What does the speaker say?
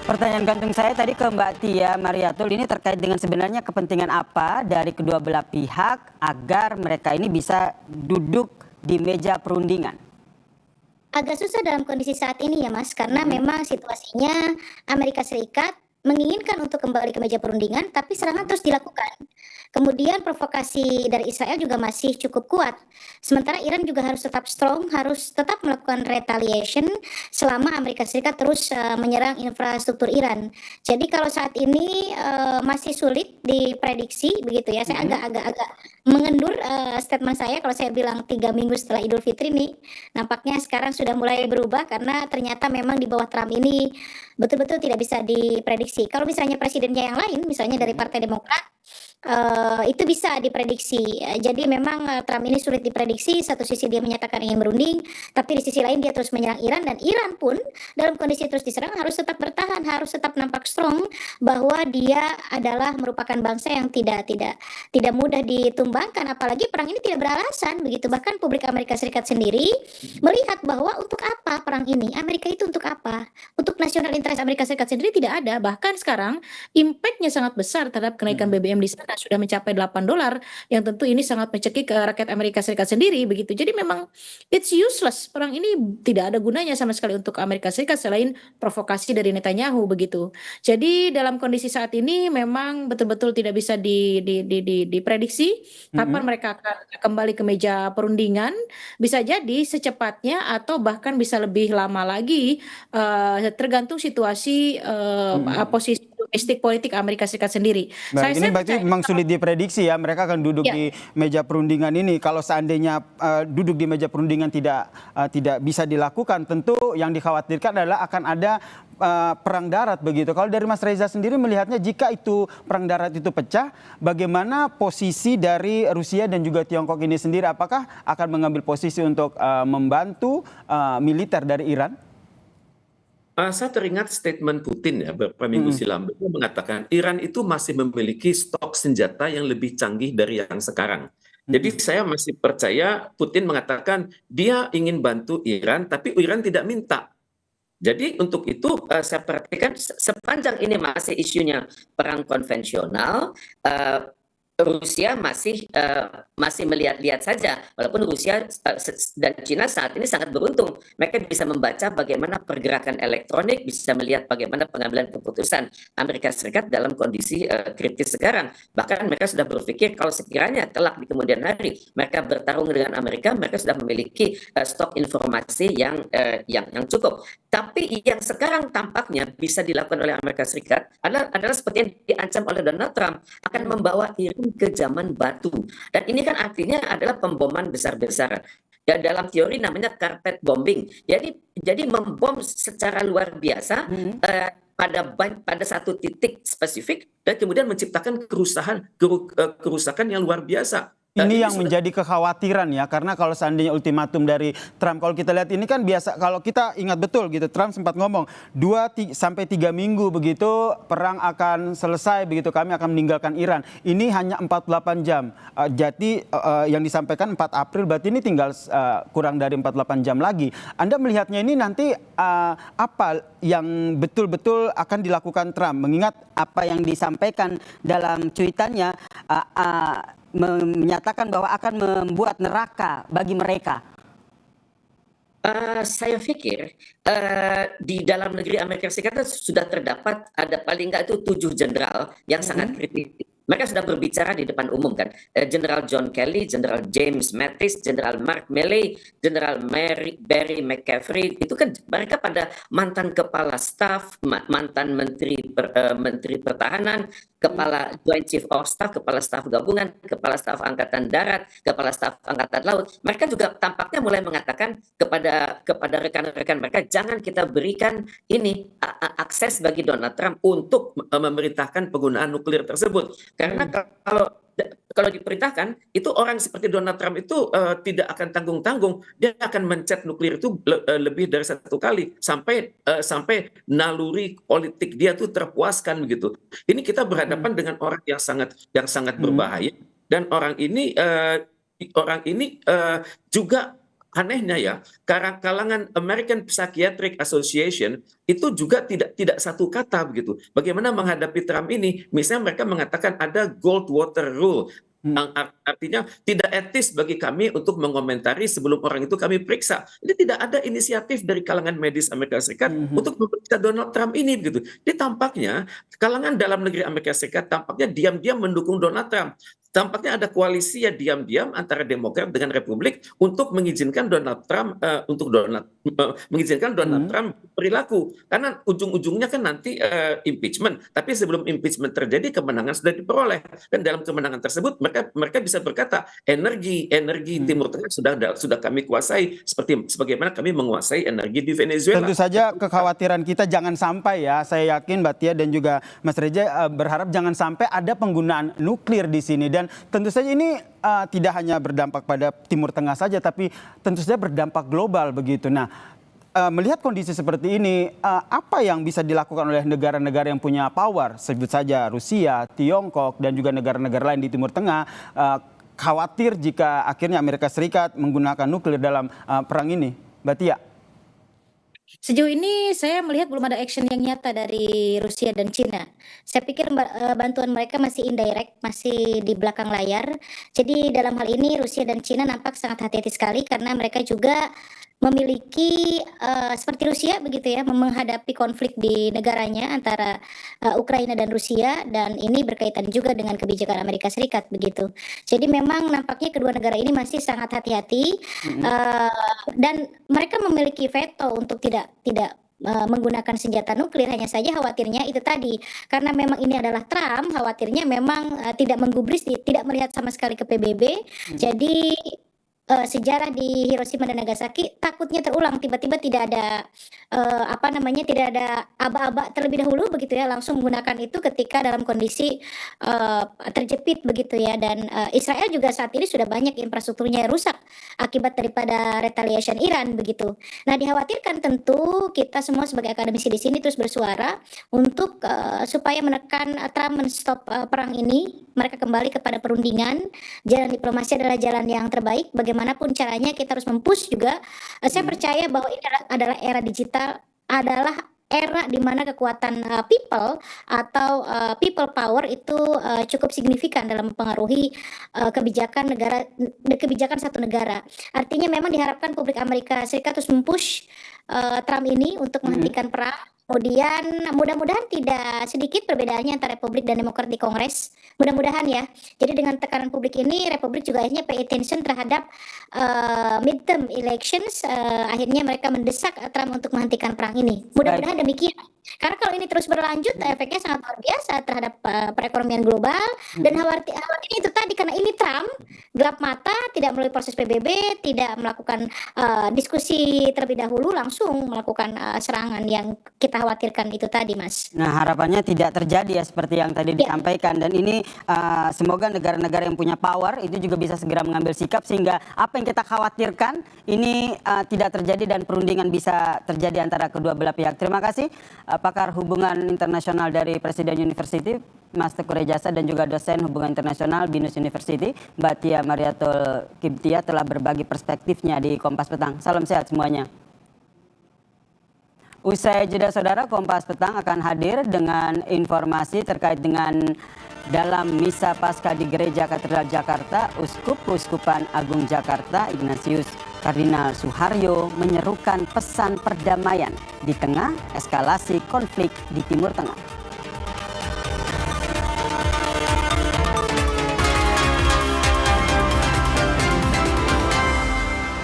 Pertanyaan gantung saya tadi ke Mbak Tia Mariatul ini terkait dengan sebenarnya kepentingan apa dari kedua belah pihak agar mereka ini bisa duduk di meja perundingan. Agak susah dalam kondisi saat ini ya Mas, karena memang situasinya Amerika Serikat menginginkan untuk kembali ke meja perundingan, tapi serangan terus dilakukan. Kemudian provokasi dari Israel juga masih cukup kuat. Sementara Iran juga harus tetap strong, harus tetap melakukan retaliation selama Amerika Serikat terus menyerang infrastruktur Iran. Jadi kalau saat ini masih sulit diprediksi begitu ya. Saya agak mengendur statement saya kalau saya bilang 3 minggu setelah Idul Fitri nih. Nampaknya sekarang sudah mulai berubah karena ternyata memang di bawah Trump ini betul-betul tidak bisa diprediksi. Kalau misalnya presidennya yang lain, misalnya dari Partai Demokrat, itu bisa diprediksi. Jadi memang Trump ini sulit diprediksi. Satu sisi dia menyatakan ingin berunding, tapi di sisi lain dia terus menyerang Iran, dan Iran pun dalam kondisi terus diserang harus tetap bertahan, harus tetap nampak strong bahwa dia adalah merupakan bangsa yang tidak mudah ditumbangkan. Apalagi perang ini tidak beralasan begitu. Bahkan publik Amerika Serikat sendiri melihat bahwa untuk apa perang ini? Amerika itu untuk apa? Untuk nasional interest Amerika Serikat sendiri tidak ada. Bahkan sekarang impact-nya sangat besar terhadap kenaikan BBM di sana sudah mencapai $8, yang tentu ini sangat mencekik ke rakyat Amerika Serikat sendiri begitu. Jadi memang it's useless. Perang ini tidak ada gunanya sama sekali untuk Amerika Serikat selain provokasi dari Netanyahu begitu. Jadi dalam kondisi saat ini memang betul-betul tidak bisa diprediksi kapan mereka akan kembali ke meja perundingan. Bisa jadi secepatnya atau bahkan bisa lebih lama lagi, tergantung situasi posisi domestik politik Amerika Serikat sendiri. Baik, ini berarti percaya memang sulit diprediksi ya, mereka akan duduk ya. di meja perundingan ini. Kalau seandainya duduk di meja perundingan tidak bisa dilakukan, tentu yang dikhawatirkan adalah akan ada perang darat begitu. Kalau dari Mas Reza sendiri melihatnya, jika itu perang darat itu pecah, bagaimana posisi dari Rusia dan juga Tiongkok ini sendiri? Apakah akan mengambil posisi untuk membantu militer dari Iran? Saya teringat statement Putin ya beberapa minggu silam. Beliau mengatakan Iran itu masih memiliki stok senjata yang lebih canggih dari yang sekarang. Jadi saya masih percaya Putin mengatakan dia ingin bantu Iran, tapi Iran tidak minta. Jadi untuk itu saya perhatikan sepanjang ini masih isunya perang konvensional, Rusia masih melihat-lihat saja, walaupun Rusia dan Cina saat ini sangat beruntung. Mereka bisa membaca bagaimana pergerakan elektronik, bisa melihat bagaimana pengambilan keputusan Amerika Serikat dalam kondisi kritis sekarang. Bahkan mereka sudah berpikir kalau sekiranya kelak di kemudian hari mereka bertarung dengan Amerika, mereka sudah memiliki stok informasi yang cukup. Tapi yang sekarang tampaknya bisa dilakukan oleh Amerika Serikat adalah seperti yang diancam oleh Donald Trump, akan membawa Iran ke zaman batu. Dan ini kan artinya adalah pemboman besar-besaran. Dan dalam teori namanya carpet bombing. Jadi membom secara luar biasa pada satu titik spesifik dan kemudian menciptakan kerusakan yang luar biasa. Ini yang menjadi kekhawatiran ya, karena kalau seandainya ultimatum dari Trump, kalau kita lihat ini kan biasa, kalau kita ingat betul gitu, Trump sempat ngomong 2-3 minggu begitu perang akan selesai begitu, kami akan meninggalkan Iran. Ini hanya 48 jam. Jadi yang disampaikan 4 April, berarti ini tinggal kurang dari 48 jam lagi. Anda melihatnya ini nanti apa yang betul-betul akan dilakukan Trump, mengingat apa yang disampaikan dalam cuitannya, menyatakan bahwa akan membuat neraka bagi mereka. Saya pikir di dalam negeri Amerika Serikat sudah terdapat ada paling nggak itu 7 jenderal yang sangat kritis. Mereka sudah berbicara di depan umum kan. Jenderal John Kelly, Jenderal James Mattis, Jenderal Mark Milley, Jenderal Barry McCaffrey, itu kan mereka pada mantan kepala staf, mantan menteri pertahanan, kepala Joint Chief of Staff, kepala staf gabungan, kepala staf angkatan darat, kepala staf angkatan laut. Mereka juga tampaknya mulai mengatakan kepada rekan-rekan mereka, jangan kita berikan ini akses bagi Donald Trump untuk memerintahkan penggunaan nuklir tersebut. Karena kalau diperintahkan, itu orang seperti Donald Trump itu tidak akan tanggung-tanggung, dia akan mencet nuklir itu lebih dari 1 kali sampai naluri politik dia tuh terpuaskan begitu. Ini kita berhadapan dengan orang yang sangat berbahaya, dan orang ini juga anehnya ya, kalangan American Psychiatric Association itu juga tidak satu kata begitu. Bagaimana menghadapi Trump ini? Misalnya mereka mengatakan ada gold water rule. Artinya tidak etis bagi kami untuk mengomentari sebelum orang itu kami periksa. Ini tidak ada inisiatif dari kalangan medis Amerika Serikat untuk memeriksa Donald Trump ini begitu. Jadi tampaknya kalangan dalam negeri Amerika Serikat tampaknya diam-diam mendukung Donald Trump. Tampaknya ada koalisi ya diam-diam antara Demokrat dengan Republik untuk mengizinkan Donald Trump mengizinkan Donald Trump perilaku, karena ujung-ujungnya kan nanti impeachment. Tapi sebelum impeachment terjadi kemenangan sudah diperoleh, dan dalam kemenangan tersebut mereka bisa berkata energi Timur Tengah sudah kami kuasai sebagaimana kami menguasai energi di Venezuela. Tentu saja kekhawatiran kita jangan sampai ya, saya yakin Mbak Tia dan juga Mas Reza berharap jangan sampai ada penggunaan nuklir di sini. Dan tentu saja ini tidak hanya berdampak pada Timur Tengah saja, tapi tentu saja berdampak global begitu. Nah, melihat kondisi seperti ini, apa yang bisa dilakukan oleh negara-negara yang punya power, sebut saja Rusia, Tiongkok, dan juga negara-negara lain di Timur Tengah, khawatir jika akhirnya Amerika Serikat menggunakan nuklir dalam perang ini, Mbak Tia? Sejauh ini saya melihat belum ada action yang nyata dari Rusia dan Cina. Saya pikir bantuan mereka masih indirect, masih di belakang layar. Jadi dalam hal ini Rusia dan Cina nampak sangat hati-hati sekali karena mereka juga memiliki seperti Rusia begitu ya, menghadapi konflik di negaranya antara Ukraina dan Rusia, dan ini berkaitan juga dengan kebijakan Amerika Serikat begitu. Jadi memang nampaknya kedua negara ini masih sangat hati-hati dan mereka memiliki veto untuk tidak menggunakan senjata nuklir. Hanya saja khawatirnya itu tadi, karena memang ini adalah Trump, khawatirnya memang tidak menggubris, tidak melihat sama sekali ke PBB. Jadi sejarah di Hiroshima dan Nagasaki takutnya terulang, tiba-tiba tidak ada tidak ada aba-aba terlebih dahulu begitu ya, langsung menggunakan itu ketika dalam kondisi terjepit begitu ya. Dan Israel juga saat ini sudah banyak infrastrukturnya rusak akibat daripada retaliation Iran begitu. Nah, dikhawatirkan tentu kita semua sebagai akademisi di sini terus bersuara untuk supaya menekan Trump, menstop perang ini, mereka kembali kepada perundingan. Jalan diplomasi adalah jalan yang terbaik. Bagaimanapun caranya kita harus mempush juga. Saya percaya bahwa ini adalah era digital, adalah era di mana kekuatan people atau people power itu cukup signifikan dalam mempengaruhi kebijakan satu negara. Artinya memang diharapkan publik Amerika Serikat terus mempush Trump ini untuk menghentikan perang. Kemudian mudah-mudahan tidak sedikit perbedaannya antara Republik dan Demokrat di Kongres. Mudah-mudahan ya. Jadi dengan tekanan publik ini, Republik juga akhirnya pay attention terhadap midterm elections. Akhirnya mereka mendesak Trump untuk menghentikan perang ini. Mudah-mudahan demikian. Karena kalau ini terus berlanjut, efeknya sangat luar biasa terhadap perekonomian global. Dan khawatirnya itu tadi, karena ini Trump gelap mata, tidak melalui proses PBB, tidak melakukan diskusi terlebih dahulu, langsung melakukan serangan yang kita khawatirkan itu tadi, Mas. Nah, harapannya tidak terjadi ya seperti yang tadi disampaikan, dan ini semoga negara-negara yang punya power itu juga bisa segera mengambil sikap sehingga apa yang kita khawatirkan ini tidak terjadi dan perundingan bisa terjadi antara kedua belah pihak. Terima kasih pakar hubungan internasional dari Presiden University, Mas Teguh Rejasa, dan juga dosen hubungan internasional BINUS University, Mbak Tia Mariatul Kiptia, telah berbagi perspektifnya di Kompas Petang. Salam sehat semuanya. Usai jeda saudara, Kompas Petang akan hadir dengan informasi terkait dengan dalam Misa Paskah di Gereja Katedral Jakarta, Uskup-Uskupan Agung Jakarta Ignatius Kardinal Suharyo menyerukan pesan perdamaian di tengah eskalasi konflik di Timur Tengah.